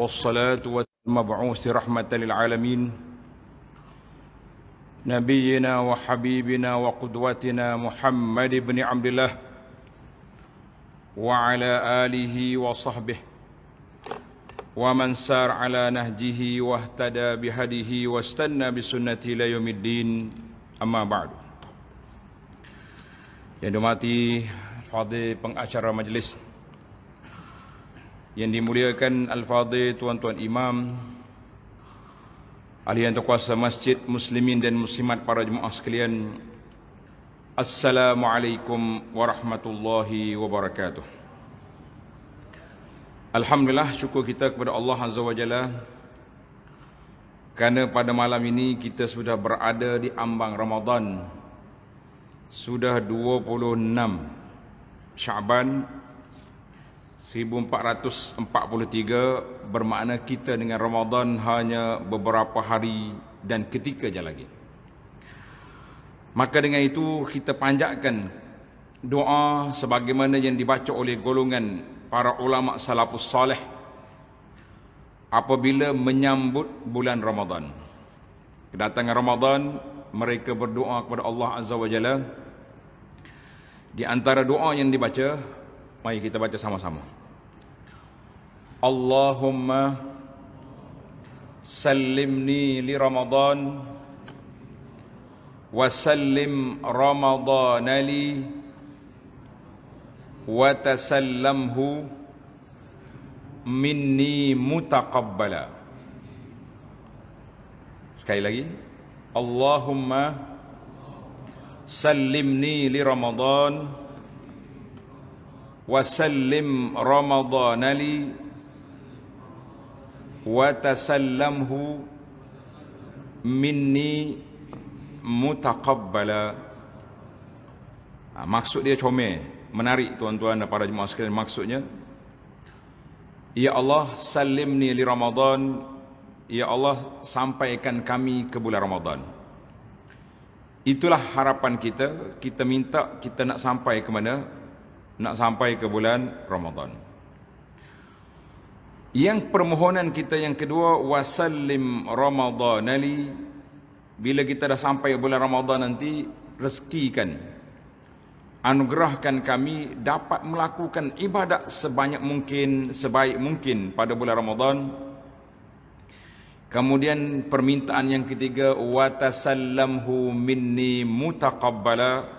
والصلاة والمبعوث رحمة للعالمين نبينا وحبيبنا وقدوتنا محمد بن عبد الله وعلى آله وصحبه ومن سار على نهجه واهتدى بهديه واستنى بسنته إلى يوم الدين أما بعد. Yang dihormati Al-Fadhil pengacara majlis, yang dimuliakan Al-Fadhil tuan-tuan imam, ahli yang terkuasa masjid, muslimin dan muslimat, para jemaah sekalian, Assalamualaikum warahmatullahi wabarakatuh. Alhamdulillah, syukur kita kepada Allah Azza wa Jalla kerana pada malam ini kita sudah berada di ambang Ramadan. Sudah 26 Syaban 1443, bermakna kita dengan Ramadan hanya beberapa hari dan ketika je lagi. Maka dengan itu kita panjatkan doa sebagaimana yang dibaca oleh golongan para ulama salafus salih apabila menyambut bulan Ramadan. Kedatangan Ramadan, mereka berdoa kepada Allah Azza wa Jalla. Di antara doa yang dibaca, mari kita baca sama-sama. Allahumma sallimni li Ramadan wa sallim Ramadana li wa tasallamhu minni mutaqabbala. Sekali lagi, Allahumma sallimni li Ramadan wa sallim Ramadana li wa tasallamhu minni mutaqabbala. Maksud dia comel, menarik tuan-tuan dan para jemaah sekalian. Maksudnya, ya Allah, sallimni li Ramadan, ya Allah, sampaikan kami ke bulan Ramadan. Itulah harapan kita. Kita minta, kita nak sampai ke mana? Nak sampai ke bulan Ramadan. Yang permohonan kita yang kedua, wasallim Ramadana li, bila kita dah sampai bulan Ramadan nanti, rezekikan, anugerahkan kami dapat melakukan ibadat sebanyak mungkin, sebaik mungkin pada bulan Ramadan. Kemudian permintaan yang ketiga, wa tasallamhu minni mutaqabbala,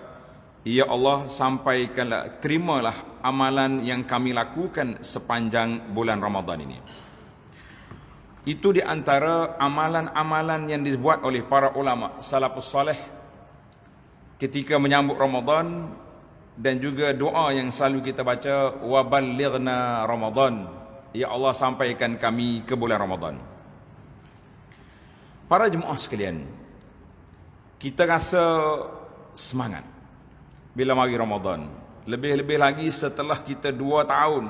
ya Allah, sampaikanlah, terimalah amalan yang kami lakukan sepanjang bulan Ramadan ini. Itu di antara amalan-amalan yang dibuat oleh para ulama salafus salih ketika menyambut Ramadan, dan juga doa yang selalu kita baca, wa ballighna Ramadan, ya Allah, sampaikan kami ke bulan Ramadan. Para jemaah sekalian, kita rasa semangat bila mari Ramadan. Lebih-lebih lagi setelah kita 2 tahun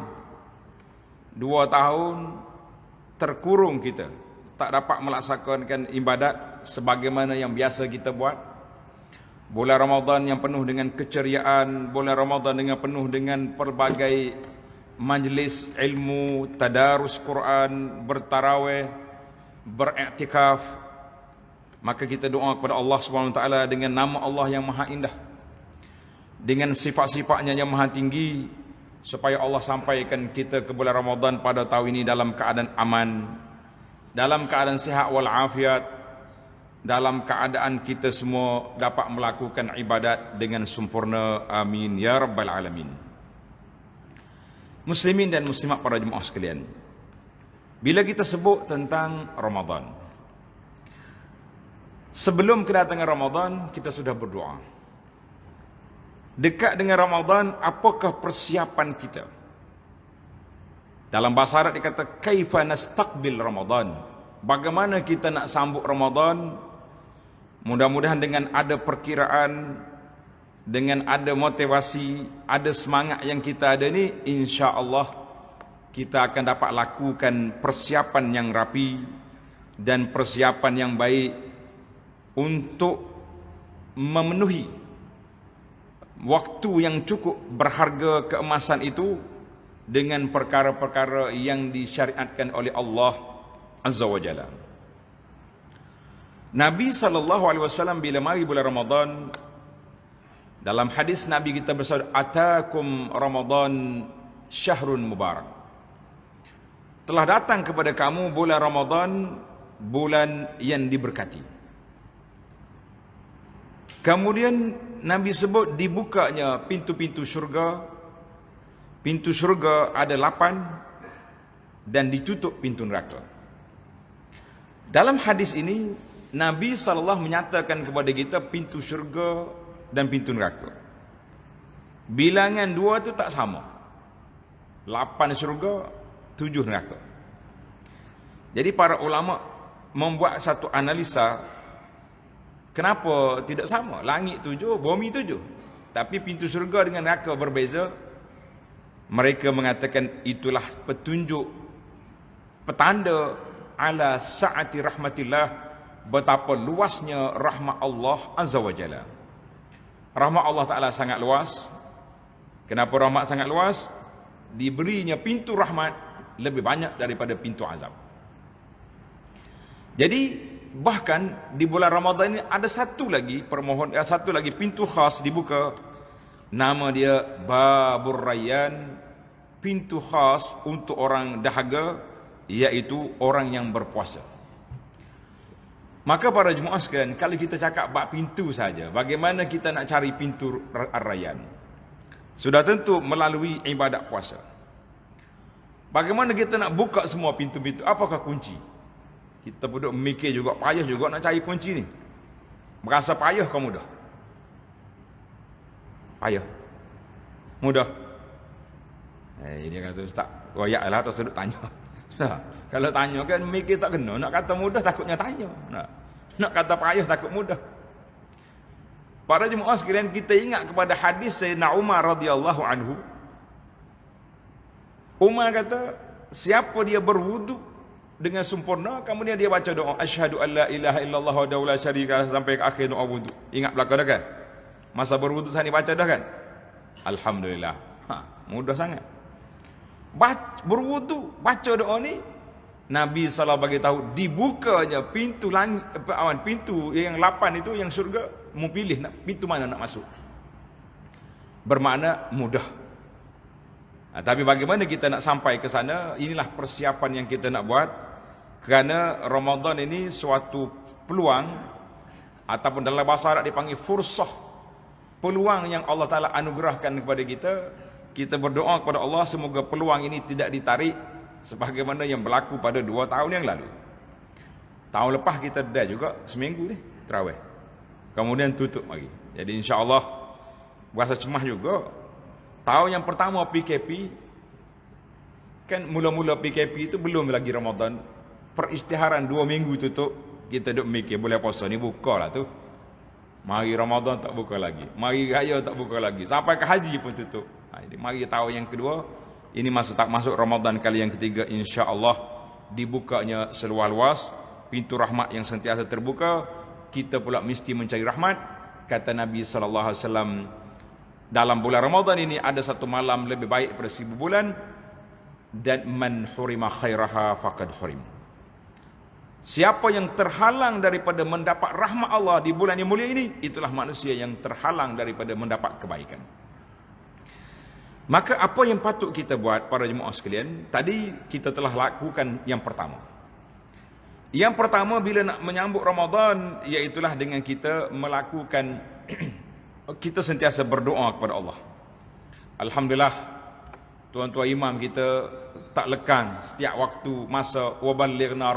terkurung, kita tak dapat melaksanakan ibadat sebagaimana yang biasa kita buat. Bulan Ramadan yang penuh dengan keceriaan, bulan Ramadan dengan penuh dengan pelbagai majlis ilmu, tadarus Quran, bertarawih, beriktikaf. Maka kita doa kepada Allah SWT dengan nama Allah yang maha indah, dengan sifat-sifatnya yang maha tinggi, supaya Allah sampaikan kita ke bulan Ramadan pada tahun ini dalam keadaan aman, dalam keadaan sihat walafiat, dalam keadaan kita semua dapat melakukan ibadat dengan sempurna. Amin ya rabbal alamin. Muslimin dan muslimat, para jemaah sekalian, bila kita sebut tentang Ramadan, sebelum kedatangan Ramadan kita sudah berdoa. Dekat dengan Ramadan, apakah persiapan kita? Dalam bahasa Arab dikata kaifa nastaqbil Ramadan. Bagaimana kita nak sambut Ramadan? Mudah-mudahan dengan ada perkiraan, dengan ada motivasi, ada semangat yang kita ada ni, insya-Allah kita akan dapat lakukan persiapan yang rapi dan persiapan yang baik untuk memenuhi waktu yang cukup berharga keemasan itu dengan perkara-perkara yang disyariatkan oleh Allah Azza wa Jalla. Nabi SAW bila mari bulan Ramadan, dalam hadis Nabi kita bersabda, atakum Ramadan syahrun mubarak. Telah datang kepada kamu bulan Ramadan, bulan yang diberkati. Kemudian Nabi sebut dibukanya pintu-pintu syurga. Pintu syurga ada 8 dan ditutup pintu neraka. Dalam hadis ini Nabi SAW menyatakan kepada kita pintu syurga dan pintu neraka. Bilangan 2 itu tak sama. 8 syurga, 7 neraka. Jadi para ulama membuat satu analisa, kenapa tidak sama? Langit 7, bumi 7. Tapi pintu syurga dengan neraka berbeza. Mereka mengatakan itulah petunjuk, petanda ala sa'ati rahmatillah, betapa luasnya rahmat Allah Azza wa Jalla. Rahmat Allah Ta'ala sangat luas. Kenapa rahmat sangat luas? Diberinya pintu rahmat lebih banyak daripada pintu azab. Jadi bahkan di bulan Ramadan ini ada satu lagi pintu khas dibuka. Nama dia Babur Rayyan, pintu khas untuk orang dahaga, iaitu orang yang berpuasa. Maka para jemaah sekalian, kalau kita cakap bab pintu saja, bagaimana kita nak cari pintu Ar-Rayyan? Sudah tentu melalui ibadat puasa. Bagaimana kita nak buka semua pintu-pintu? Apakah kunci? Kita duduk mikir juga, payah juga nak cari kunci ni. Merasa payah ke mudah? Payah. Mudah. Dia kata, Ustaz, royaklah atau sudut tanya. Nah, kalau tanya kan mikir tak kena. Nak kata mudah takutnya tanya. Nak kata payah takut mudah. Para jemaah sekalian, kita ingat kepada hadis Sayyidina Umar radhiyallahu anhu. Umar kata, siapa dia berwudu dengan sempurna, kemudian dia baca doa asyhadu alla ilaha illallah wa la syarika sampai ke akhir doa wudu. Ingat belaka dah kan? Masa berwudu saya ni baca dah kan? Alhamdulillah. Mudah sangat. Berwudu, baca doa ni, Nabi SAW bagi tahu dibukanya pintu langit, pintu yang 8 itu yang syurga, mau pilih nak pintu mana nak masuk. Bermakna mudah. Tapi bagaimana kita nak sampai ke sana? Inilah persiapan yang kita nak buat. Kerana Ramadan ini suatu peluang, ataupun dalam bahasa Arab dipanggil fursah, peluang yang Allah Ta'ala anugerahkan kepada kita. Kita berdoa kepada Allah semoga peluang ini tidak ditarik sebagaimana yang berlaku pada 2 tahun yang lalu. Tahun lepas kita dah juga seminggu ni tarawih, kemudian tutup lagi. Jadi insya-Allah berasa cemas juga. Tahun yang pertama PKP, kan mula-mula PKP itu belum lagi Ramadan, peristiharan 2 minggu tutup. Kita duk mikir boleh puasa ni bukalah tu. Mari Ramadan tak buka lagi, mari raya tak buka lagi, sampai ke haji pun tutup. Mari tahun yang kedua, ini masuk Ramadan kali yang ketiga, insya-Allah dibukanya seluas-luas pintu rahmat yang sentiasa terbuka. Kita pula mesti mencari rahmat. Kata Nabi SAW, dalam bulan Ramadan ini ada satu malam lebih baik daripada 1000 bulan, dan man hurima khairaha faqad hurim. Siapa yang terhalang daripada mendapat rahmat Allah di bulan yang mulia ini, itulah manusia yang terhalang daripada mendapat kebaikan. Maka apa yang patut kita buat para jemaah sekalian? Tadi kita telah lakukan yang pertama. Yang pertama bila nak menyambut Ramadan, iaitulah dengan kita melakukan kita sentiasa berdoa kepada Allah. Alhamdulillah, tuan-tuan imam kita tak lekang setiap waktu masa waballighna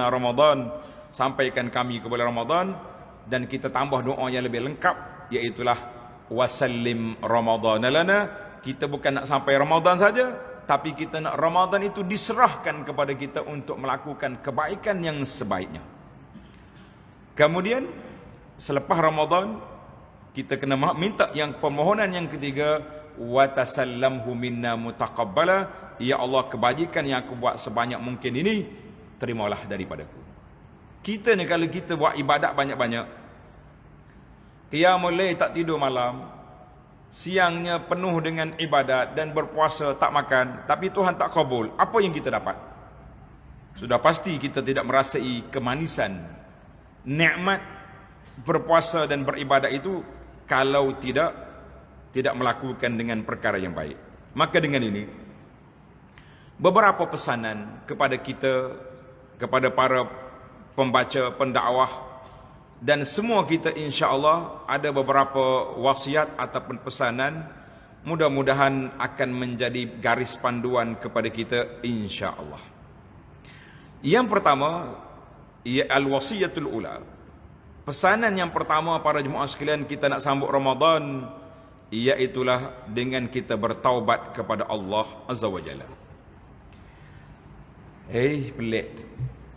Ramadan, sampaikan kami ke bulan Ramadan, dan kita tambah doa yang lebih lengkap, iaitulah wasallim Ramadan lana. Kita bukan nak sampai Ramadan saja, tapi kita nak Ramadan itu diserahkan kepada kita untuk melakukan kebaikan yang sebaiknya. Kemudian selepas Ramadan, kita kena minta yang permohonan yang ketiga, wa tasallamhu minna mutaqabbala. Ya Allah, kebajikan yang aku buat sebanyak mungkin ini, terimalah daripadaku. Kita ni kalau kita buat ibadat banyak-banyak, qiyamul lail tak tidur malam, siangnya penuh dengan ibadat dan berpuasa tak makan, tapi Tuhan tak kabul, apa yang kita dapat? Sudah pasti kita tidak merasai kemanisan nikmat berpuasa dan beribadat itu kalau tidak melakukan dengan perkara yang baik. Maka dengan ini beberapa pesanan kepada kita, kepada para pembaca, pendakwah, dan semua kita insya-Allah ada beberapa wasiat ataupun pesanan, mudah-mudahan akan menjadi garis panduan kepada kita insya-Allah. Yang pertama, ia al-wasiyatul ula. Pesanan yang pertama para jemaah sekalian kita nak sambut Ramadan, iaitulah dengan kita bertaubat kepada Allah Azza wa Jalla. Pelik.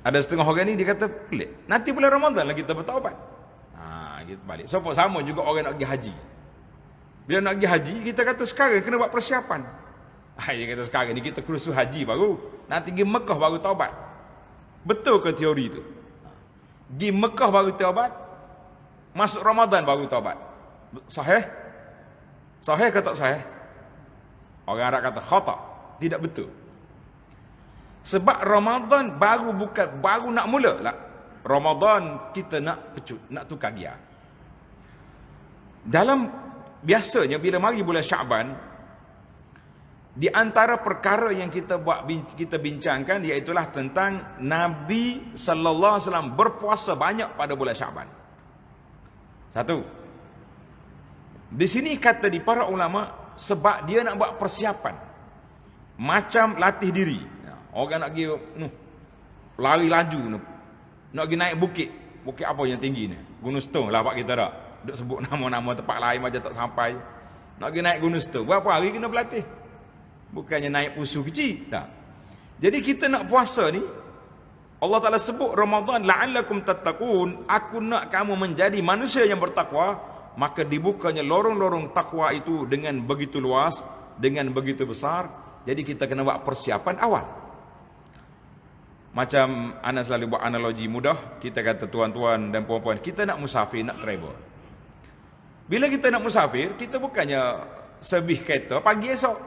Ada setengah orang ni dia kata pelik. Nanti bulan Ramadan lah kita bertaubat. Kita balik. So, sama juga orang nak pergi haji. Bila nak pergi haji, kita kata sekarang kena buat persiapan. Dia kata sekarang ni kita kursus haji baru. Nanti pergi Mekah baru taubat. Betul ke teori tu? Pergi Mekah baru taubat, masuk Ramadan baru taubat. Sahih? Sahih ke tak sahih? Orang Arab kata khata. Tidak betul. Sebab Ramadan baru nak mula lah. Ramadan kita nak pecut, nak tukar gear. Dalam biasanya bila mari bulan Syaban, di antara perkara yang kita bincangkan iaitulah tentang Nabi sallallahu alaihi wasallam berpuasa banyak pada bulan Syaban. Satu. Di sini kata di para ulama sebab dia nak buat persiapan. Macam latih diri. Orang nak pergi lari laju, nak pergi naik bukit. Bukit apa yang tinggi ni? Gunung Stone lah pak kita tak. Duk sebut nama-nama tempat lain macam tak sampai. Nak pergi naik Gunung Stone, berapa hari kena berlatih? Bukannya naik pusu kecil. Tak. Jadi kita nak puasa ni, Allah Ta'ala sebut Ramadan, la'allakum tattaqun, aku nak kamu menjadi manusia yang bertakwa. Maka dibukanya lorong-lorong takwa itu dengan begitu luas, dengan begitu besar. Jadi kita kena buat persiapan awal. Macam ana selalu buat analogi mudah, kita kata tuan-tuan dan puan-puan, kita nak musafir, nak travel. Bila kita nak musafir, kita bukannya servis kereta pagi esok.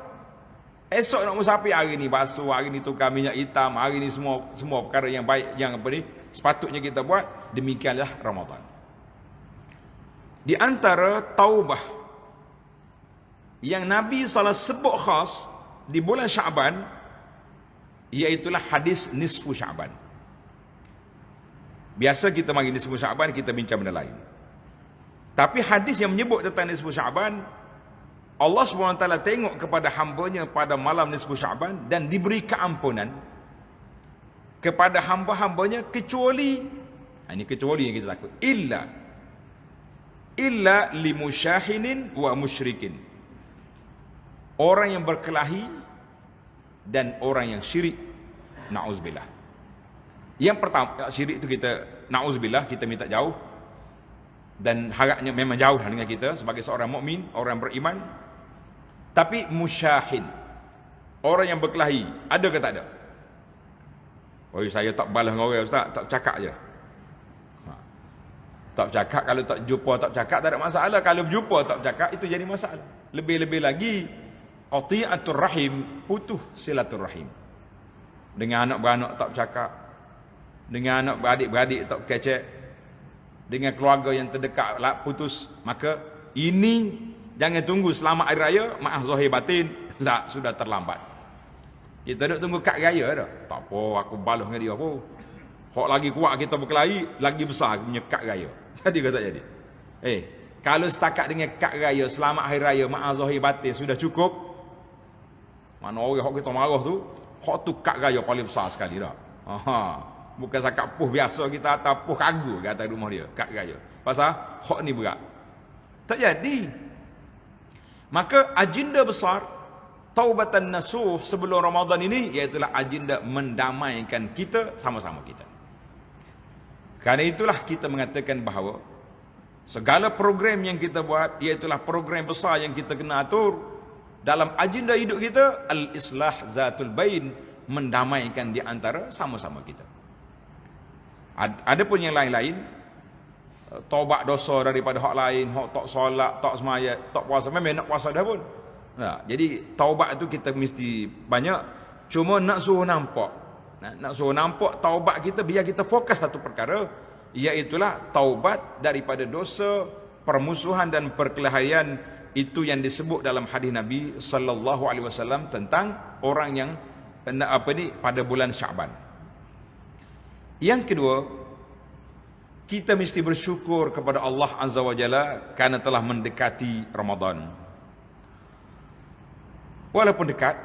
Esok nak musafir, hari ni basuh, hari ni tukar minyak hitam, hari ni semua perkara yang baik yang apa ni sepatutnya kita buat. Demikianlah Ramadan. Di antara taubah yang Nabi SAW sebut khas di bulan Syaban, iaitulah hadis nisfu Syaban. Biasa kita mari nisfu Syaban, kita bincang benda lain. Tapi hadis yang menyebut tentang nisfu Syaban, Allah SWT tengok kepada hambanya pada malam nisfu Syaban dan diberi keampunan kepada hamba-hambanya kecuali, ini kecuali yang kita takut, illa limusyahinin wa musyrikin, orang yang berkelahi dan orang yang syirik. Na'udzubillah. Yang pertama, syirik itu kita na'udzubillah, kita minta jauh. Dan harapnya memang jauh dengan kita sebagai seorang mukmin, orang beriman. Tapi musyahin, orang yang berkelahi, ada ke tak ada? Saya tak balas dengan orang ustaz, tak cakap je. Tak cakap, kalau tak jumpa tak cakap tak ada masalah. Kalau berjumpa tak cakap, itu jadi masalah. Lebih-lebih lagi qati'atur rahim, putus silaturrahim. Dengan anak beranak tak bercakap, dengan anak beradik-beradik tak kecek, dengan keluarga yang terdekat putus. Maka ini jangan tunggu selamat hari raya, maaf zahir batin, tak, sudah terlambat. Kita duk tunggu kad raya dah. Tak apa, aku balas dengan dia apa. Hak lagi kuat kita berkelahi, lagi besar punya kad raya. Jadi ke tak jadi? Kalau setakat dengan kad raya, selamat hari raya, maaf zahir batin sudah cukup, mana orang hak kita marah tu, hak tu kad raya paling besar sekali dah. Bukan sakat puh biasa kita atau puh kagu ke atas rumah dia, kad raya. Pasal hak ni berat. Tak jadi. Maka agenda besar taubatan nasuh sebelum Ramadan ini iaitulah agenda mendamaikan kita sama-sama kita. Karena itulah kita mengatakan bahawa segala program yang kita buat iaitulah program besar yang kita kena atur dalam agenda hidup kita, al-islah zatul bain, mendamaikan di antara sama-sama kita. Ada pun yang lain-lain, taubat dosa daripada hak lain, hak tak solat, tak semaya, tak puasa, memang nak puasa dah pun. Nah, jadi taubat tu kita mesti banyak, cuma nak suruh nampak. Nak suruh nampak taubat kita biar kita fokus satu perkara, iaitulah taubat daripada dosa, permusuhan dan perkelahian. Itu yang disebut dalam hadis Nabi sallallahu alaihi wasallam tentang orang yang pada bulan Syaban. Yang kedua, kita mesti bersyukur kepada Allah Azza wa Jalla kerana telah mendekati Ramadan. Walaupun dekat,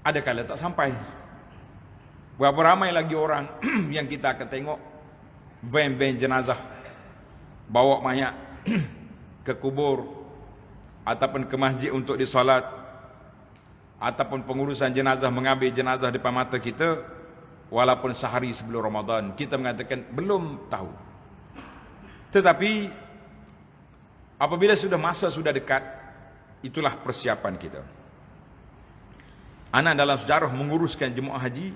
ada kala tak sampai. Berapa ramai lagi orang yang kita akan tengok van-van jenazah bawa mayat ke kubur ataupun ke masjid untuk disolat, ataupun pengurusan jenazah mengambil jenazah depan mata kita, walaupun sehari sebelum Ramadan. Kita mengatakan belum tahu. Tetapi apabila masa sudah dekat, itulah persiapan kita. Anak dalam sejarah menguruskan jemaah haji,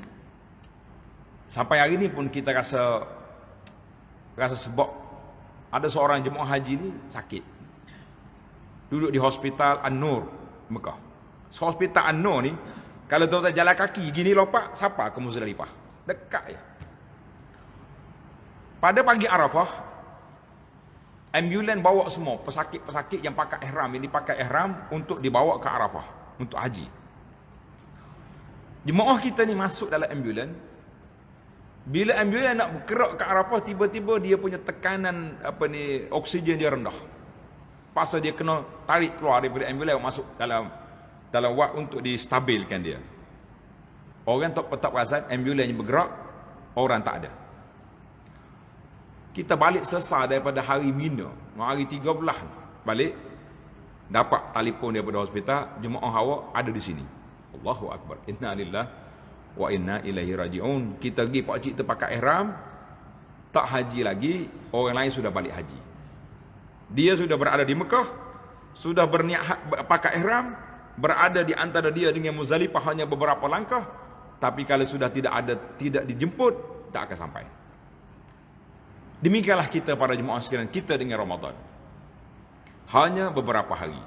sampai hari ini pun kita rasa sebab ada seorang jemaah haji ni sakit, duduk di hospital An-Nur Mekah. Hospital An-Nur ni, kalau tuan-tuan jalan kaki gini lompat, siapa ke Muzdalifah? Dekat je. Pada pagi Arafah, ambulan bawa semua pesakit-pesakit yang pakai ihram, yang dipakai ihram untuk dibawa ke Arafah untuk haji. Jemaah kita ni masuk dalam ambulan. Bila ambulan nak bergerak ke Arafah, tiba-tiba dia punya tekanan oksigen dia rendah. Pasal dia kena tarik keluar daripada ambulan, masuk dalam wad untuk distabilkan dia. Orang tak perasan, ambulan yang bergerak, orang tak ada. Kita balik selesai daripada hari Mina, hari 13 balik, dapat telefon daripada hospital, jemaah awak ada di sini. Allahu Akbar. Inna lillahi wa inna ilaihi raji'un. Kita pergi pakcik terpakai ihram, tak haji lagi, orang lain sudah balik haji. Dia sudah berada di Mekah, sudah berniat pakai ihram, berada di antara dia dengan Muzdalifah hanya beberapa langkah, tapi kalau sudah tidak dijemput, tak akan sampai. Demikianlah kita para jemaah sekalian, kita dengan Ramadan hanya beberapa hari.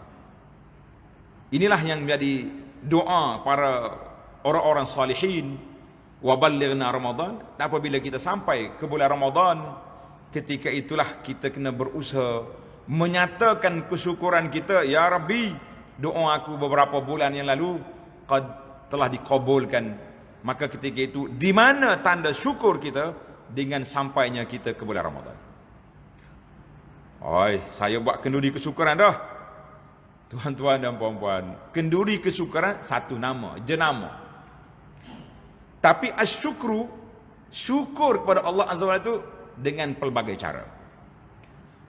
Inilah yang menjadi doa para orang-orang salihin, wa ballighna Ramadan. Apabila kita sampai ke bulan Ramadan, ketika itulah kita kena berusaha menyatakan kesyukuran kita. Ya Rabbi, doa aku beberapa bulan yang lalu telah dikabulkan. Maka ketika itu, di mana tanda syukur kita? Dengan sampainya kita ke bulan Ramadan. Oi, saya buat kenduri kesyukuran dah. Tuan-tuan dan puan-puan, kenduri kesyukuran satu nama, jenama. Tapi asyukru, syukur kepada Allah Azza wa Jalla itu dengan pelbagai cara.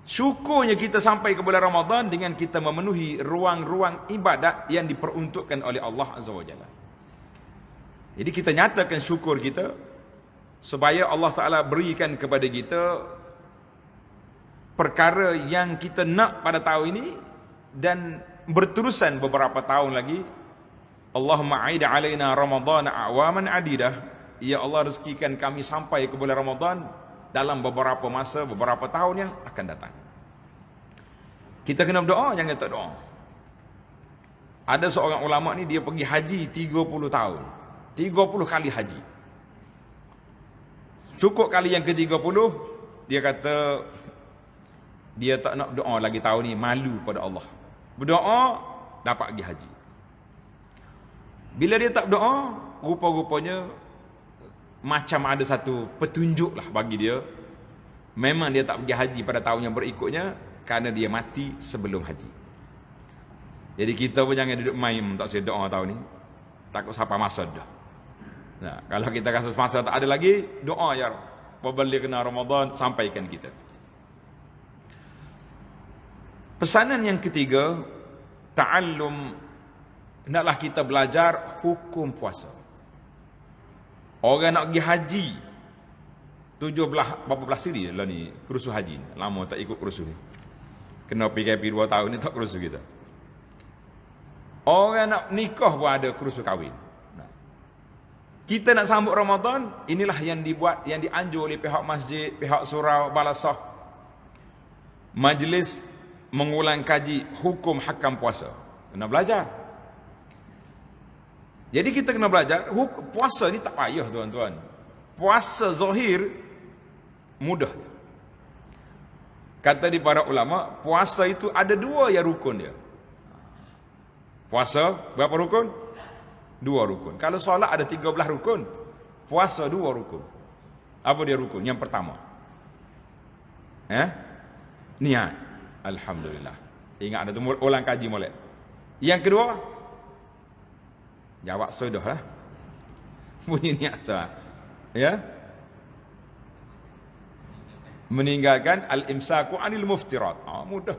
Syukurnya kita sampai ke bulan Ramadan dengan kita memenuhi ruang-ruang ibadat yang diperuntukkan oleh Allah Azza wa Jalla. Jadi kita nyatakan syukur kita supaya Allah Ta'ala berikan kepada kita perkara yang kita nak pada tahun ini dan berterusan beberapa tahun lagi. Allahumma aida alaina Ramadan awaman adidah. Ya Allah, rezekikan kami sampai ke bulan Ramadan dalam beberapa masa, beberapa tahun yang akan datang. Kita kena berdoa, jangan tak doa. Ada seorang ulama ni, dia pergi haji 30 tahun. 30 kali haji. Cukup kali yang ke-30, dia kata dia tak nak doa lagi tahun ni, malu pada Allah. Berdoa, dapat pergi haji. Bila dia tak berdoa, rupa-rupanya macam ada satu petunjuk lah bagi dia. Memang dia tak pergi haji pada tahun yang berikutnya, kerana dia mati sebelum haji. Jadi kita pun jangan duduk main tak saya doa tahun ni. Takut sampai masa dah. Nah, kalau kita rasa masa tak ada lagi, doa ya Rabbana Ramadan, sampaikan kita. Pesanan yang ketiga, ta'allum, hendaklah kita belajar hukum puasa. Orang nak pergi haji 17 berapa siri lah ni kursus haji. Lama tak ikut kursus ni. Kena PKP 2 tahun ni tak kursus kita. Orang nak nikah pun ada kursus kahwin. Kita nak sambut Ramadan, inilah yang dibuat, yang dianjur oleh pihak masjid, pihak surau, balasah. majlis mengulang kaji hukum hakam puasa. Kena belajar. Jadi kita kena belajar, puasa ni tak payah tuan-tuan. Puasa zahir mudah. Kata di para ulama, puasa itu ada 2 yang rukun dia. Puasa berapa rukun? 2 rukun. Kalau solat ada 13 rukun, puasa 2 rukun. Apa dia rukun? Yang pertama, niat. Alhamdulillah. Ingat ada tu, ulang kaji molek. Yang kedua, jawab sudah lah. Bunyi niat sah. Ya. Meninggalkan al-imsaku anil muftirat. Mudah.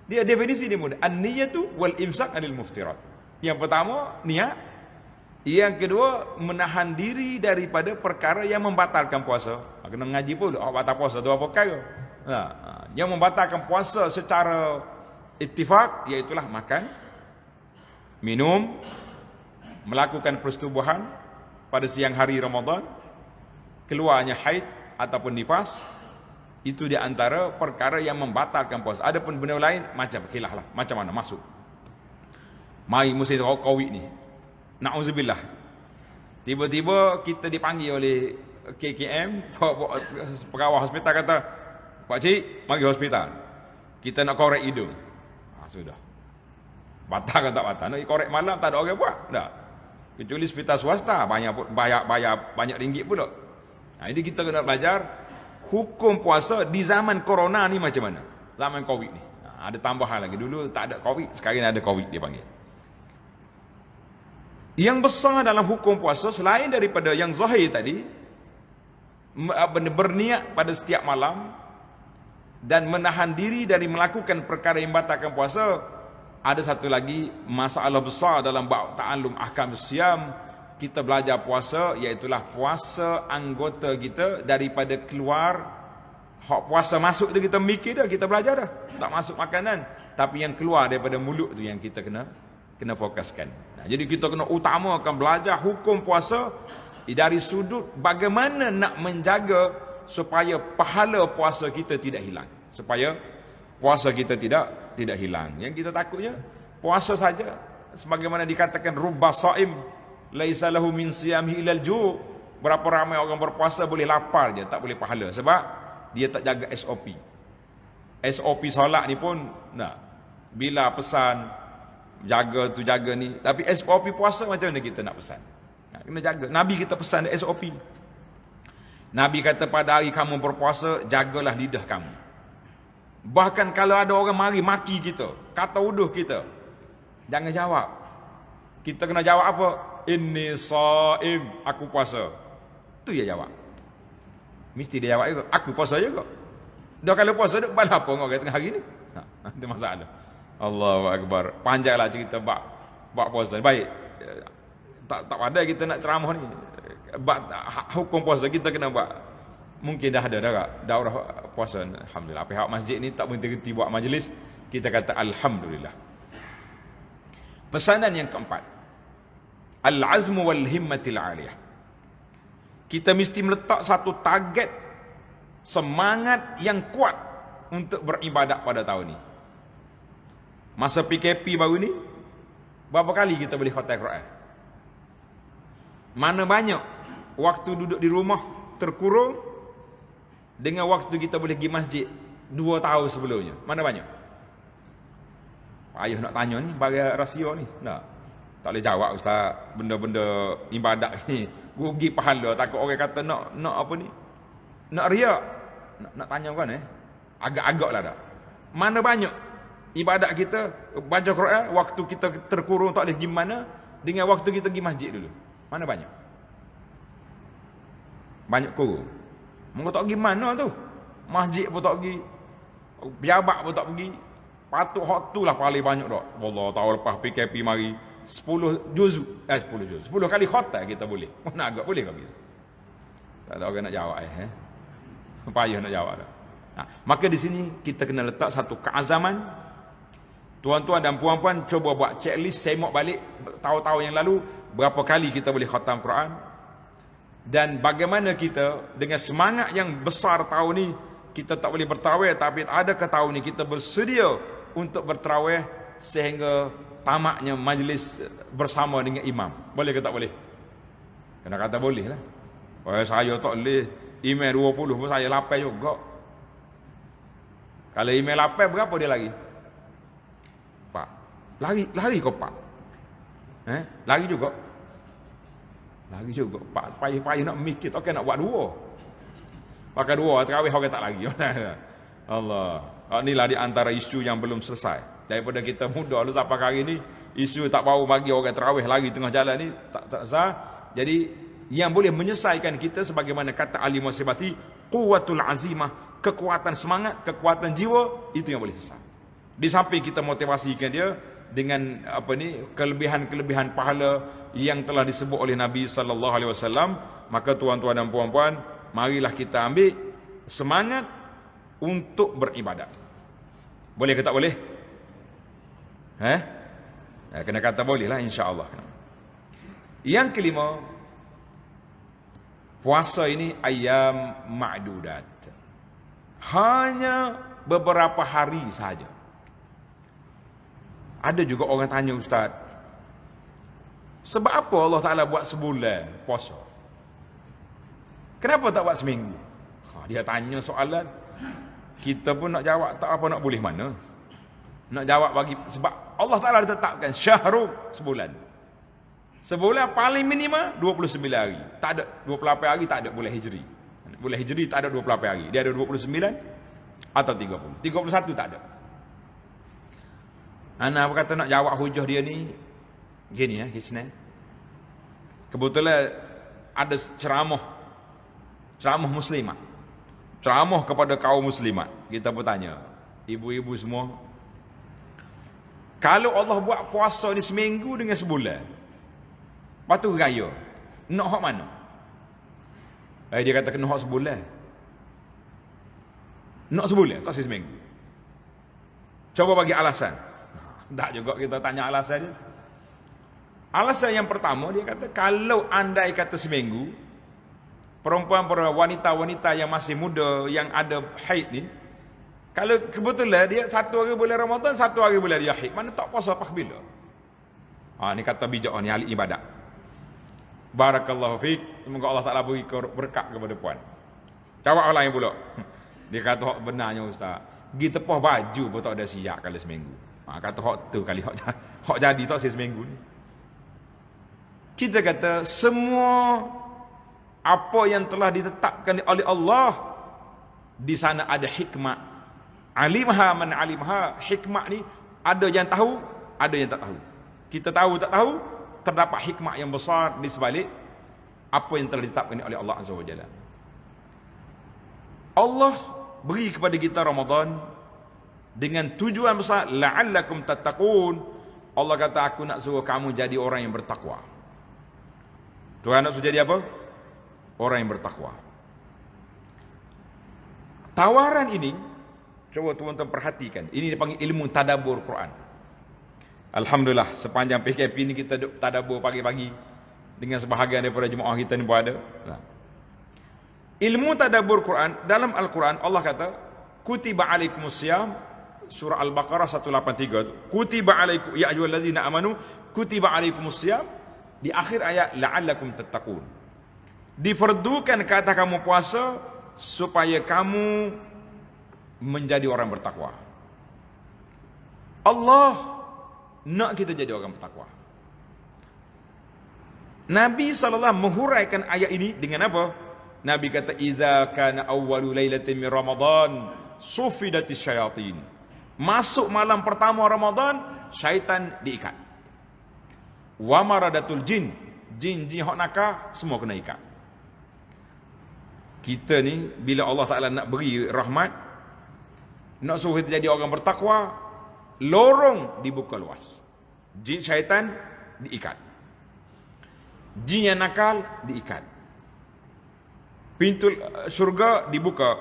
Dia definisi dia mudah. An-niyatu wal imsak anil muftirat. Yang pertama, niat. Yang kedua, menahan diri daripada perkara yang membatalkan puasa. Kena ngaji pun, batal puasa tu apa perkara? Yang membatalkan puasa secara ittifaq, iaitulah makan, minum, melakukan persetubuhan pada siang hari Ramadan, keluarnya haid ataupun nifas. Itu di antara perkara yang membatalkan puasa. Adapun benda lain macam khilaf lah, macam mana masuk. Mari musim Covid ni, na'udzubillah, tiba-tiba kita dipanggil oleh KKM, pegawai hospital kata, Pak Cik, mari hospital, kita nak korek hidung. Sudah, batal ke tak batal? Nak korek malam tak ada orang buat dah. Kecuali hospital swasta, bayar banyak ringgit pula. Jadi kita kena belajar hukum puasa di zaman corona ni macam mana? Zaman Covid ni. Ada tambahan lagi. Dulu tak ada Covid, sekarang ada Covid dia panggil. Yang besar dalam hukum puasa selain daripada yang zahir tadi, berniat pada setiap malam dan menahan diri dari melakukan perkara yang membatalkan puasa, ada satu lagi masalah besar dalam bab ta'allum ahkam siam. Kita belajar puasa, iaitulah puasa anggota kita daripada keluar. Puasa masuk tu kita mikir dah, kita belajar dah, tak masuk makanan, tapi yang keluar daripada mulut tu yang kita kena fokuskan. Jadi kita kena utamakan belajar hukum puasa dari sudut bagaimana nak menjaga supaya pahala puasa kita tidak hilang, supaya puasa kita tidak hilang. Yang kita takutnya puasa saja, sebagaimana dikatakan rubba shaim laisa lahu min siyamihi ilal ju'. Berapa ramai orang berpuasa boleh lapar je, tak boleh pahala, sebab dia tak jaga SOP. SOP solat ni pun bila pesan jaga tu jaga ni, tapi SOP puasa macam mana kita nak pesan? Kena jaga. Nabi kita pesan SOP. Nabi kata pada hari kamu berpuasa, jagalah lidah kamu. Bahkan kalau ada orang mari maki kita, kata uduh kita, jangan jawab. Kita kena jawab apa? Inni shaim, aku puasa. Tu dia jawab. Mesti dia jawab juga, aku puasa juga. Dah kalau puasa dak bal apa orang tengah hari ni? Itu masalah. Allahu akbar. Panjanglah cerita bab puasa. Baik. Tak pandai kita nak ceramah ni. Bab hukum puasa kita kena buat. Mungkin dah ada daurah puasa. Alhamdulillah. Pihak masjid ni tak berhenti buat majlis. Kita kata alhamdulillah. Pesanan yang keempat, al-azmu wal himmatil aliyah. Kita mesti meletak satu target, semangat yang kuat untuk beribadat pada tahun ni. Masa PKP baru ni, berapa kali kita boleh khatam Quran? Mana banyak waktu duduk di rumah terkurung dengan waktu kita boleh pergi masjid 2 tahun sebelumnya. Mana banyak? Ayuh nak tanya ni, bagi rahsia ni. Tak boleh jawab ustaz, benda-benda ibadat ni rugi pahala, takut orang kata nak apa ni, nak riak, nak tanya kan agak-agak lah dah. Mana banyak ibadat kita baca Quran waktu kita terkurung tak boleh pergi mana, dengan waktu kita pergi masjid dulu, mana banyak? Banyak kurung. Mungkin tak pergi mana tu, masjid pun tak pergi, biabak pun tak pergi. Patut hak tu lah paling banyak dah. Allah tahu lepas PKP mari 10 juz 10 kali khatam kita boleh. Mana agak boleh kau kita? Tak ada orang nak jawab payah nak jawab dah. Maka di sini kita kena letak satu keazaman. Tuan-tuan dan puan-puan cuba buat checklist, semak balik tahun-tahun yang lalu berapa kali kita boleh khatam Quran, dan bagaimana kita dengan semangat yang besar tahun ni kita tak boleh bertarawih, tapi adakah tahun ni kita bersedia untuk bertarawih sehingga tamatnya majlis bersama dengan imam? Boleh ke tak boleh? Kena kata boleh lah. Saya tak boleh. Email 20 pun saya 8 juga. Kalau email 8 berapa dia lari? Pak. Lari kau Pak. Lari juga. Lari juga. Pak payah nak mikir, tak nak buat dua. Pakai dua tarawih orang tak lagi. Allah. Inilah di antara isu yang belum selesai. Daripada kita muda lu sampai hari ni, isu tak bau bagi orang tarawih lagi tengah jalan ni tak sah. Jadi yang boleh menyelesaikan kita sebagaimana kata Ali Musibati, quwwatul azimah, kekuatan semangat, kekuatan jiwa, itu yang boleh selesai. Di samping kita motivasikan dia dengan kelebihan-kelebihan pahala yang telah disebut oleh Nabi sallallahu alaihi wasallam, maka tuan-tuan dan puan-puan, marilah kita ambil semangat untuk beribadat. Boleh ke tak boleh? Kena kata boleh lah, insya-Allah. Yang kelima, puasa ini ayam ma'dudat. Hanya beberapa hari sahaja. Ada juga orang tanya, Ustaz, sebab apa Allah Ta'ala buat sebulan puasa? Kenapa tak buat seminggu? Dia tanya soalan, kita pun nak jawab tak apa, nak boleh mana. Nak jawab bagi, sebab Allah Ta'ala ditetapkan syahrul, sebulan. Sebulan paling minima 29 hari. Tak ada 28 hari, tak ada bulan Hijri. Bulan Hijri tak ada 28 hari. Dia ada 29 atau 30. 31 tak ada. Ana berkata nak jawab hujah dia ni gini ya, kisah. Kebetulan ada ceramah muslimat. Ceramah kepada kaum muslimat. Kita bertanya, ibu-ibu semua, kalau Allah buat puasa ni seminggu dengan sebulan, lepas tu raya, nak hak mana? Dia kata kena hak sebulan. Nak sebulan, tak seminggu. Coba bagi alasan. Tak juga kita tanya alasan dia. Alasan yang pertama, dia kata kalau andai kata seminggu, perempuan wanita-wanita yang masih muda, yang ada haid ni, kalau kebetulan dia 1 hari bulan Ramadan, 1 hari bulan dia haid, mana tak puasa apa bila? Ni kata bijak ni, ahli ibadat. Barakallahu fiik. Semoga Allah Ta'ala beri berkat kepada puan. Jawab lain pula. Dia kata hak benarnya Ustaz, pergi tepah baju pun tak ada siap kalau seminggu. Kata hak tu kali hak jadi tak seminggu ni. Kita kata semua apa yang telah ditetapkan oleh Allah, di sana ada hikmah. Alimha man alimha. Hikmah ni ada yang tahu, ada yang tak tahu. Kita tahu tak tahu, terdapat hikmah yang besar di sebalik apa yang telah ditetapkan oleh Allah Azza wa Jalla. Allah beri kepada kita Ramadan dengan tujuan besar, la'allakum tattaqun. Allah kata, aku nak suruh kamu jadi orang yang bertakwa. Tuhan nak suruh jadi apa? Orang yang bertakwa. Tawaran ini, coba tuan-tuan perhatikan, ini dipanggil ilmu tadabbur Quran. Alhamdulillah, sepanjang PKP ni kita tadabbur pagi-pagi dengan sebahagian daripada jemaah kita ni pun ada. Ilmu tadabbur Quran, dalam Al-Quran Allah kata, kutiba alaikumusiyam, surah Al-Baqarah 183, kutiba alaikum ya ayyuhallazina amanu kutiba alaikumusiyam, di akhir ayat la'allakum tattaqun, difardukan ke atas kamu puasa supaya kamu menjadi orang bertakwa. Allah nak kita jadi orang bertakwa. Nabi SAW menghuraikan ayat ini dengan apa? Nabi kata, iza kana awwalu lailatin min Ramadan sufidatis syayatin. Masuk malam pertama Ramadan, syaitan diikat. Wa maradatul jin, jin-jin hak nakal semua kena ikat. Kita ni bila Allah Taala nak beri rahmat, nak suruh kita jadi orang bertakwa, lorong dibuka luas. Jin syaitan diikat. Jin yang nakal diikat. Pintu syurga dibuka,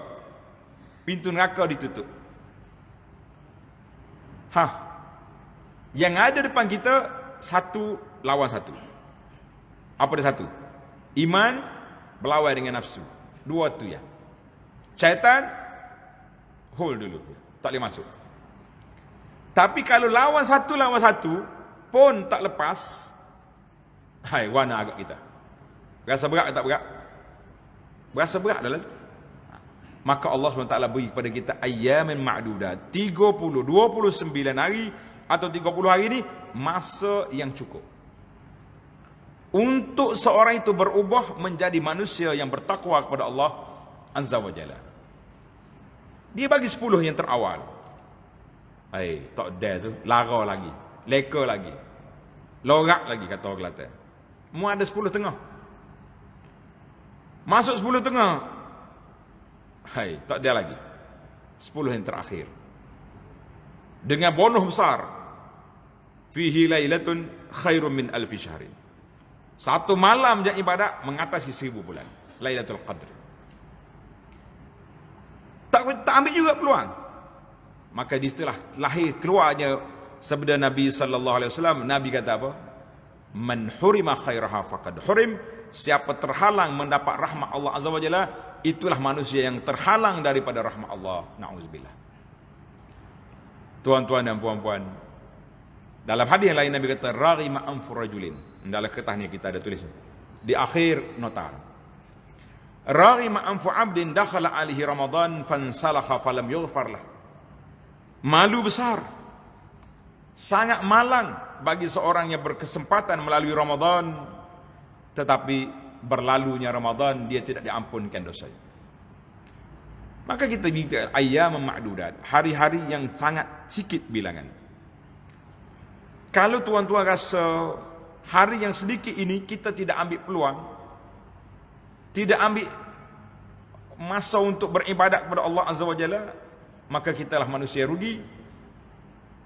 pintu neraka ditutup. Yang ada depan kita satu lawan satu. Apa dia satu? Iman berlawan dengan nafsu. Dua tu ya. Syaitan Hold dulu. Tak boleh masuk. Tapi kalau lawan satu pun tak lepas, hai, wana agak kita. Berasa berat atau tak berat? Berasa berat dah lah. Maka Allah SWT beri kepada kita ayyamin ma'dudat. 29 hari atau 30 hari ini masa yang cukup untuk seorang itu berubah menjadi manusia yang bertakwa kepada Allah Azza wa Jalla. Dia bagi 10 yang terawal. Hai, tak ada tu, lara lagi, leka lagi, lorak lagi kata orang Kelantan. Mu ada 10 tengah. Masuk 10 tengah. Hai, tak ada lagi. 10 yang terakhir. Dengan bonus besar. Fihi lailatun khairun min alfi syahrin. Satu malam yang ibadat mengatasi 1000 bulan. Lailatul Qadr. Tak ambil juga peluang. Maka di situlah lahir keluarnya sabda Nabi sallallahu alaihi wasallam. Nabi kata apa? Man hurima khairaha faqad hurim. Siapa terhalang mendapat rahmat Allah Azza wa Jalla, itulah manusia yang terhalang daripada rahmat Allah. Na'udzubillah. Tuan-tuan dan puan-puan, dalam hadis yang lain Nabi kata raghima anfu rajulin. Dalam kertas ni kita ada tulis di akhir nota. Raghima anfu 'abdin dakhala alihi Ramadan fansalakha falam yughfar lah. Malu besar, sangat malang bagi seorang yang berkesempatan melalui Ramadan, tetapi berlalunya Ramadan dia tidak diampunkan dosanya. Maka kita bincang ayyam ma'dudat, hari-hari yang sangat sikit bilangan. Kalau tuan-tuan rasa hari yang sedikit ini kita tidak ambil peluang, tidak ambil masa untuk beribadat kepada Allah Azza wa Jalla, maka kitalah manusia rugi.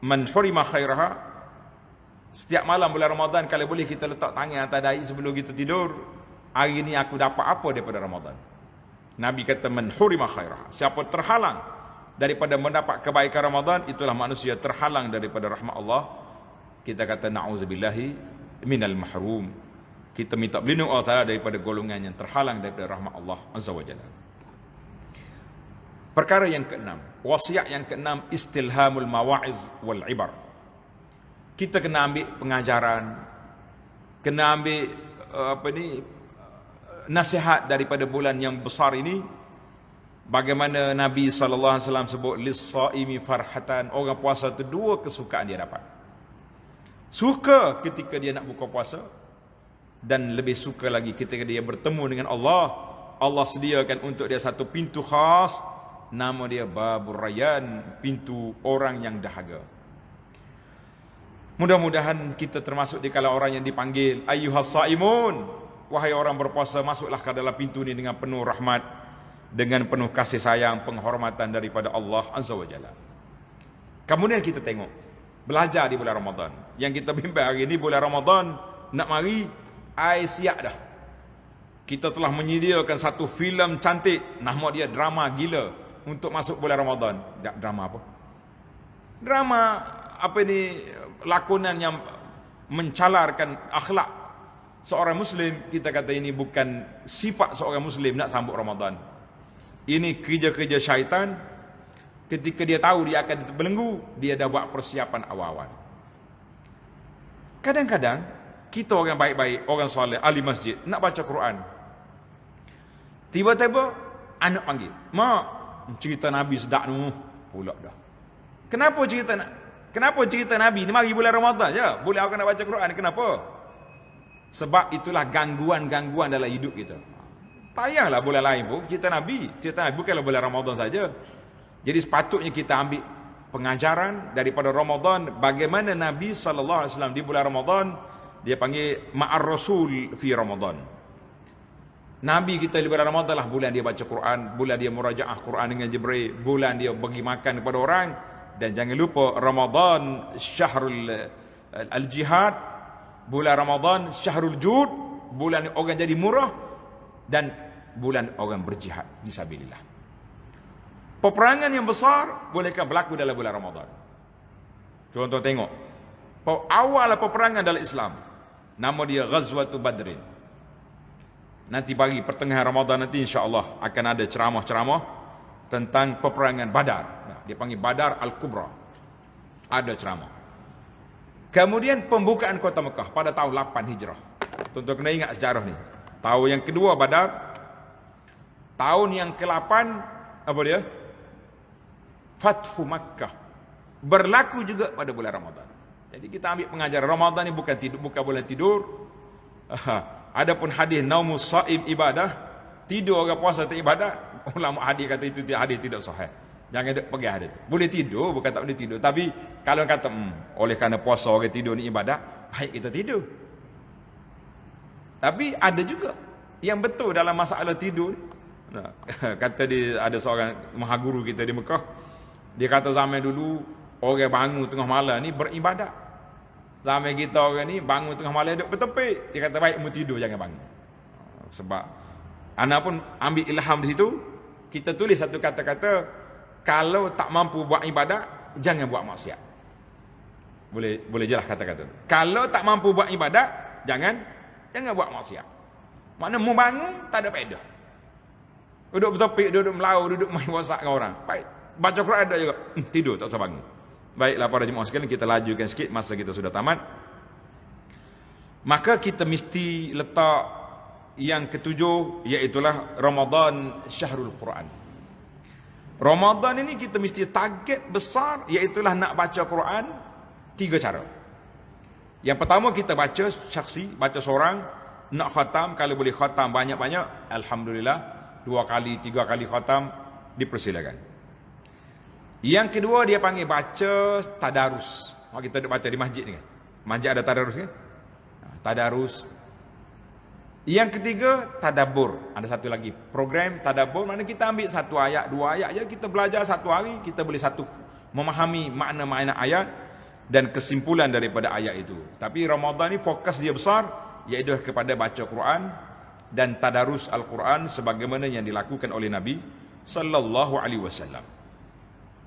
Man hurima khairaha. Setiap malam bulan Ramadan kalau boleh kita letak tangan atas dahi sebelum kita tidur, hari ini aku dapat apa daripada Ramadan. Nabi kata man hurima khairaha. Siapa terhalang daripada mendapat kebaikan Ramadan, itulah manusia terhalang daripada rahmat Allah. Kita kata na'udzubillahi minal mahrum. Kita minta berlindung Allah Ta'ala daripada golongan yang terhalang daripada rahmat Allah Azza wa Jalla. Perkara yang keenam, wasiat yang keenam, istilhamul mawa'iz wal ibar. Kita kena ambil pengajaran, kena ambil nasihat daripada bulan yang besar ini. Bagaimana Nabi SAW sebut lis-saimi farhatan, orang puasa itu 2 kesukaan dia dapat. Suka ketika dia nak buka puasa, dan lebih suka lagi ketika dia bertemu dengan Allah. Allah sediakan untuk dia satu pintu khas, nama dia Babur Rayyan, pintu orang yang dahaga. Mudah-mudahan kita termasuk di kalangan orang yang dipanggil ayyuhas saimun, wahai orang berpuasa, masuklah ke dalam pintu ini dengan penuh rahmat, dengan penuh kasih sayang, penghormatan daripada Allah Azza wa Jalla. Kemudian kita tengok, belajar di bulan Ramadan. Yang kita bimbang hari ini bulan Ramadan nak mari, ai siap dah. Kita telah menyediakan satu filem cantik, nama dia drama gila untuk masuk bulan Ramadan. Drama apa? Drama apa ini, lakonan yang mencalarkan akhlak seorang Muslim. Kita kata ini bukan sifat seorang Muslim nak sambut Ramadan. Ini kerja-kerja syaitan. Ketika dia tahu dia akan terbelenggu, dia dah buat persiapan awal-awal. Kadang-kadang kita orang baik-baik, orang soleh, ahli masjid, nak baca Quran, tiba-tiba anak panggil, mak, cerita Nabi sedap tu pula dah. Kenapa cerita Nabi ni mari bulan Ramadan je, boleh orang nak baca Quran, kenapa? Sebab itulah gangguan-gangguan dalam hidup kita. Tayanglah bulan lain pun cerita Nabi bukanlah bulan Ramadan saja. Jadi sepatutnya kita ambil pengajaran daripada Ramadan, bagaimana Nabi SAW di bulan Ramadan, dia panggil ma'ar rasul fi Ramadan. Nabi kita di bulan Ramadan lah bulan dia baca Quran, bulan dia murajaah Quran dengan Jibril, bulan dia bagi makan kepada orang. Dan jangan lupa Ramadan syahrul al-jihad, bulan Ramadan syahrul jud, bulan orang jadi murah, dan bulan orang berjihad fisabilillah. Peperangan yang besar bolehkah berlaku dalam bulan Ramadan? Contoh tengok, awal peperangan dalam Islam, nama dia Ghazwatul Badrin. Nanti bagi pertengahan Ramadan nanti insya-Allah akan ada ceramah-ceramah tentang peperangan Badar. Dia panggil Badar Al-Kubra. Ada ceramah. Kemudian pembukaan kota Mekah pada tahun 8 Hijrah. Tuan-tuan kena ingat sejarah ni. Tahun yang kedua Badar. Tahun yang ke-8 apa dia? Fathu Makkah. Berlaku juga pada bulan Ramadan. Jadi kita ambil pengajaran Ramadan ni bukan bulan tidur. Adapun hadis naumus shaim ibadah, tidur orang puasa tak ibadat. Ulama hadis kata itu hadis tidak sahih. Jangan duk pegang hadis tu. Boleh tidur, bukan tak boleh tidur. Tapi kalau kata oleh kerana puasa orang tidur ni ibadat, baik kita tidur. Tapi ada juga yang betul dalam masalah tidur. Nah, kata dia ada seorang mahaguru kita di Mekah. Dia kata zaman dulu orang bangun tengah malam ni beribadat. Zaman kita orang ni bangun tengah malam duduk bertepik. Dia kata baik mu tidur jangan bangun. Sebab ana pun ambil ilham di situ. Kita tulis satu kata-kata, kalau tak mampu buat ibadat jangan buat maksiat. Boleh jelas kata-kata. Kalau tak mampu buat ibadat jangan buat maksiat. Makna mu bangun tak ada faedah. Duduk bertopik, duduk melau, duduk main WhatsApp dengan orang. Baik, baca Quran ada juga. Tidur tak usah bangun. Baiklah para jemaah sekalian, kita lajukan sikit, masa kita sudah tamat. Maka kita mesti letak yang ketujuh, iaitulah Ramadan Syahrul Quran. Ramadan ini kita mesti target besar, iaitulah nak baca Quran 3 cara. Yang pertama kita baca syaksi, baca seorang, nak khatam, kalau boleh khatam banyak-banyak, alhamdulillah. 2 kali, 3 kali khatam dipersilakan. Yang kedua dia panggil baca tadarus. Kita duk baca di masjid ni kan. Masjid ada tadarus kan? Tadarus. Yang ketiga tadabbur. Ada satu lagi program tadabbur, mana kita ambil 1 ayat, 2 ayat je, kita belajar 1 hari, kita boleh memahami makna-makna ayat dan kesimpulan daripada ayat itu. Tapi Ramadan ni fokus dia besar, iaitu kepada baca Quran dan tadarus Al-Quran sebagaimana yang dilakukan oleh Nabi sallallahu alaihi wasallam.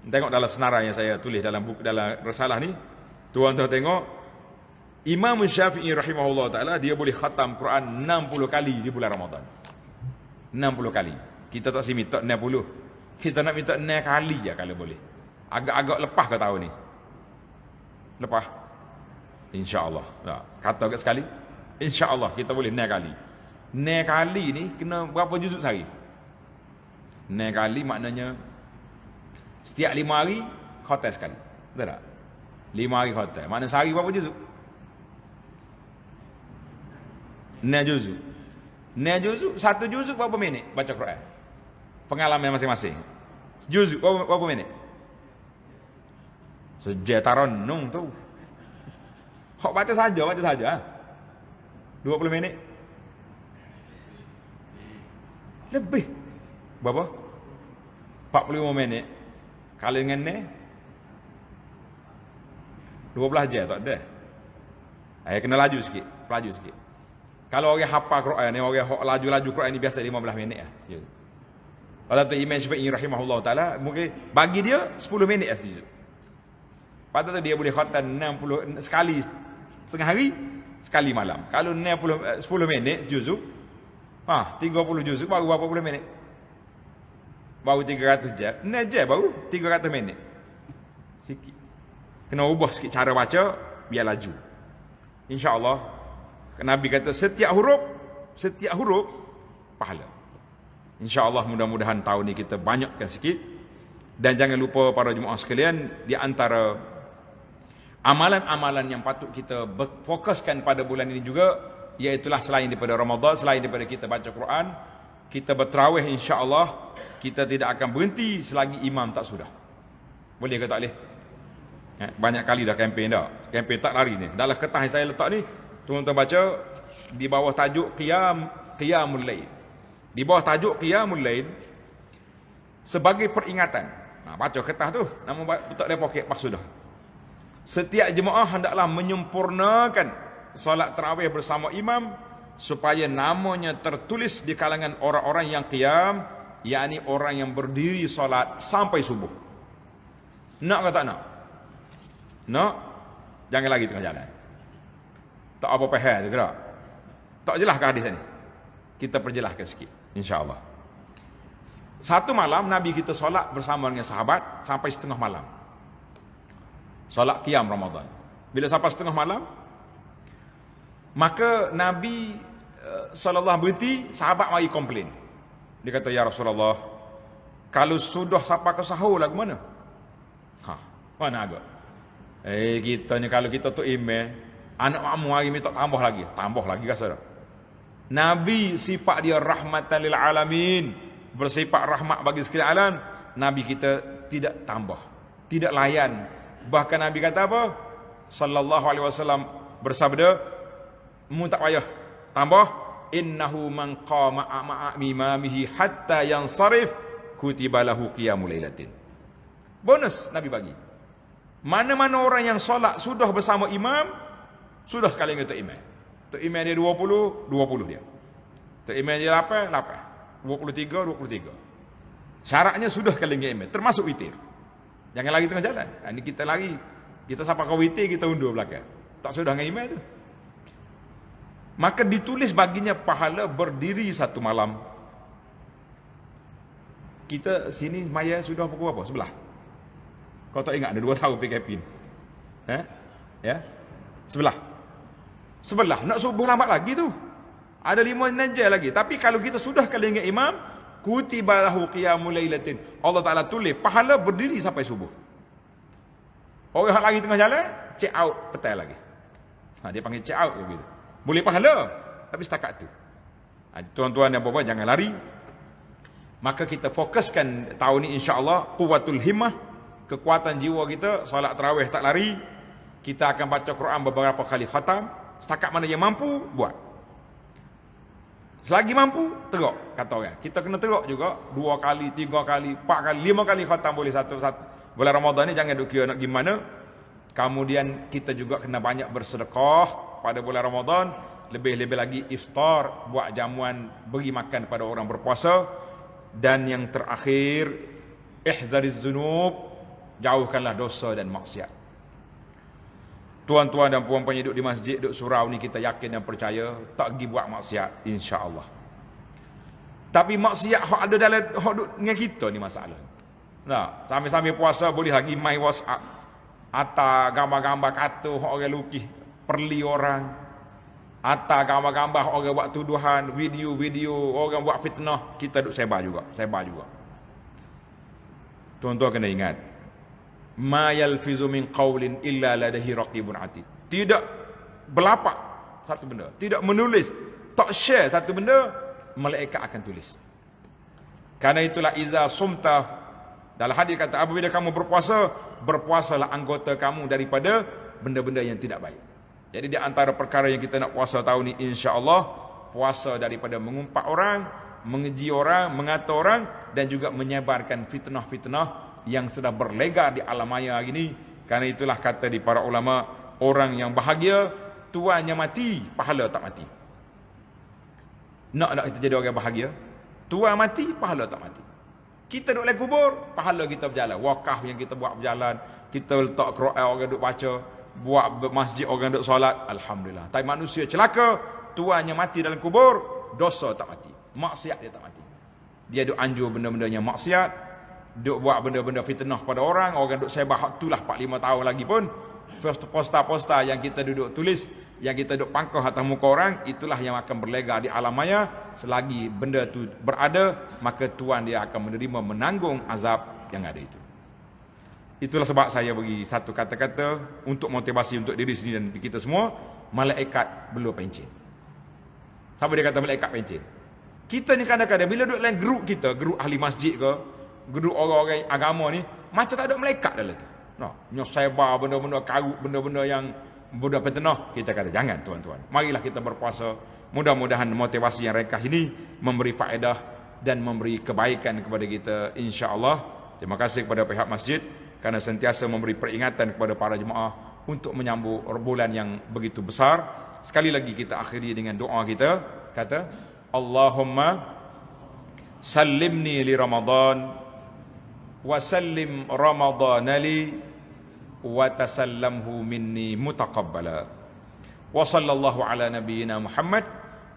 Tengok dalam senarai yang saya tulis dalam buku, dalam risalah ni, tuan-tuan tengok Imam Syafi'i rahimahullah taala dia boleh khatam Quran 60 kali di bulan Ramadan. 60 kali. Kita tak si minta 60. Kita nak minta 6 kali je kalau boleh. Agak-agak lepas ke tahun ni? Lepas. Insya-Allah. Kata agak sekali. Insya-Allah kita boleh 6 kali. 6 kali ni kena berapa juzuk sehari? 6 kali maknanya setiap 5 hari khatam sekali. Betul tak? 5 hari khatam. Makna sehari berapa juzuk? 6 juzuk. 6 juzuk, 1 juzuk berapa minit baca Quran? Pengalaman masing-masing. Juzuk berapa minit? Sejak taranung tu. Hok baca saja. 20 minit. Lebih. Berapa? 45 minit. Kalau dengan ni 12 jam tak ada. Kena laju sikit. Kalau orang hafal Quran ni, orang laju-laju Quran ni biasa 15 minit lah. Kalau tu Imam Syafi'i rahimahullah taala, mungkin bagi dia 10 minit saja. Lepas tu dia boleh khatam 60 sekali setengah hari, sekali malam. Kalau 10 minit juzuk, 30 juzuk baru berapa puluh minit? Baru 300 jam. 6 jam baru 300 minit. Sikit. Kena ubah sikit cara baca biar laju. Insya-Allah Nabi kata setiap huruf pahala. InsyaAllah mudah-mudahan tahun ni kita banyakkan sikit. Dan jangan lupa para jemaah sekalian, di antara amalan-amalan yang patut kita fokuskan pada bulan ini juga, iaitulah selain daripada Ramadan, selain daripada kita baca Quran, kita berterawih insya-Allah, kita tidak akan berhenti selagi imam tak sudah. Boleh ke tak boleh? Banyak kali dah kempen dah. Kempen tak lari ni. Dalam kertas yang saya letak ni, tuan-tuan baca di bawah tajuk Qiyamul Lail. Di bawah tajuk Qiyamul Lail sebagai peringatan. Baca kertas tu, nama letak dalam poket pas sudah. Setiap jemaah hendaklah menyempurnakan solat tarawih bersama imam supaya namanya tertulis di kalangan orang-orang yang qiyam, yakni orang yang berdiri solat sampai subuh. Nak ke tak nak? Nak? Jangan lagi tengah jalan. Tak apa pahal je gerak. Tak jelas ke hadis ni? Kita perjelaskan sikit insya-Allah. Satu malam Nabi kita solat bersama dengan sahabat sampai setengah malam. Solat qiyam Ramadan. Bila sampai setengah malam, maka Nabi sallallahu berhenti, sahabat mari komplain. Dia kata, ya Rasulullah, kalau sudah sampai ke sahur lah ke mana? Mana agak? Kita ni kalau kita tu imam, anak makmu hari minta tambah lagi rasa dah. Nabi sifat dia rahmatan lil alamin, bersifat rahmat bagi sekalian alam. Nabi kita tidak tambah, tidak layan. Bahkan Nabi kata apa? Sallallahu alaihi wasallam bersabda, mu tak payah tambah, innahu man qama ma'a imamihi hatta yansarif kutiba lahu qiyamul lailatin. Bonus Nabi bagi. Mana-mana orang yang solat sudah bersama imam, sudah sekali dengan Tok Imam. Tok Imam dia 20 dia. Tok Imam dia 8, 23. Syaratnya sudah kali dengan imam, termasuk witir. Jangan lagi tengah jalan. Ini kita lari, kita sampai ke witir, kita undur belakang. Tak sudah dengan imam tu. Maka ditulis baginya pahala berdiri satu malam. Kita sini maya sudah pukul apa? Sebelah. Kau tak ingat ada 2 tahun PKP ni? Ya? Sebelah. Nak subuh lambat lagi tu. Ada 5 najah lagi. Tapi kalau kita sudah kali ingat imam, kutiba lahu qiyamul lailatin. Allah Ta'ala tulis pahala berdiri sampai subuh. Orang lagi tengah jalan, check out petai lagi. Dia panggil check out begitu. Boleh pahala, tapi setakat tu. Tuan-tuan dan puan-puan, jangan lari. Maka kita fokuskan tahun ni insya-Allah quwwatul himmah, kekuatan jiwa kita, solat tarawih tak lari. Kita akan baca Quran beberapa kali khatam, setakat mana yang mampu buat. Selagi mampu, teruk kata orang. Kita kena teruk juga 2 kali, 3 kali, 4 kali, 5 kali khatam boleh satu. Bulan Ramadan ni jangan duk kira nak gimana. Kemudian kita juga kena banyak bersedekah pada bulan Ramadan, lebih-lebih lagi iftar, buat jamuan beri makan pada orang berpuasa. Dan yang terakhir, ihzariz dzunub, jauhkanlah dosa dan maksiat. Tuan-tuan dan puan-puan yang duduk di masjid, duduk surau ni, kita yakin dan percaya tak pergi buat maksiat insya-Allah. Tapi maksiat hak ada dalam hak duduk dengan kita ni masalah. Nah, sambil-sambil puasa boleh lagi main WhatsApp, atau gambar-gambar kata hak orang lukis perli orang, atau gambar-gambar hak orang buat tuduhan, video-video orang buat fitnah, kita duduk sebar juga. Tuan-tuan kena ingat, ma yalfizu min qaulin illa ladaihi raqibun atid. Tidak berlapak satu benda, tidak menulis, tak share satu benda, malaikat akan tulis. Karena itulah iza sumta, dalam hadis kata apabila kamu berpuasa, berpuasalah anggota kamu daripada benda-benda yang tidak baik. Jadi di antara perkara yang kita nak puasa tahun ni insya-Allah, puasa daripada mengumpat orang, mengeji orang, mengata orang, dan juga menyebarkan fitnah-fitnah yang sedang berlegar di alam maya hari ini. Karena itulah kata di para ulama, orang yang bahagia tuannya mati, pahala tak mati. Nak kita jadi orang bahagia, tuan mati, pahala tak mati. Kita duduk dalam kubur, pahala kita berjalan. Wakaf yang kita buat berjalan, kita letak Quran orang duduk baca, buat masjid orang duduk solat, alhamdulillah. Tapi manusia celaka, tuannya mati dalam kubur, dosa tak mati, maksiat dia tak mati. Dia duduk anjur benda-benda yang maksiat, duk buat benda-benda fitnah pada orang duk sebar hak itulah 4-5 tahun lagi pun, posta-posta yang kita duduk tulis, yang kita duduk pangkah atas muka orang, itulah yang akan berlegar di alam maya. Selagi benda tu berada, maka Tuhan dia akan menerima, menanggung azab yang ada itu. Itulah sebab saya bagi satu kata-kata untuk motivasi untuk diri sendiri dan kita semua, malaikat belum pencin. Siapa dia kata malaikat pencin? Kita ni kadang-kadang bila duduk dalam grup kita, grup ahli masjid ke, grup orang-orang agama ni, macam tak ada malaikat dalam tu. Nyosebar benda-benda karut, benda-benda yang budak fitnah. Kita kata jangan tuan-tuan, marilah kita berpuasa. Mudah-mudahan motivasi yang ringkas ini memberi faedah dan memberi kebaikan kepada kita insya-Allah. Terima kasih kepada pihak masjid kerana sentiasa memberi peringatan kepada para jemaah untuk menyambut bulan yang begitu besar. Sekali lagi kita akhiri dengan doa kita, kata Allahumma sallimni li Ramadan wa sallim Ramadana li wa tasallamhu minni mutaqabbala. Wa sallallahu ala nabiyyina Muhammad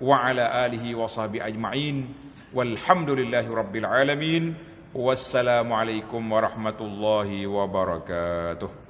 wa ala alihi wa sahbihi ajma'in. Walhamdulillahi rabbil alamin. Wassalamualaikum warahmatullahi wabarakatuh.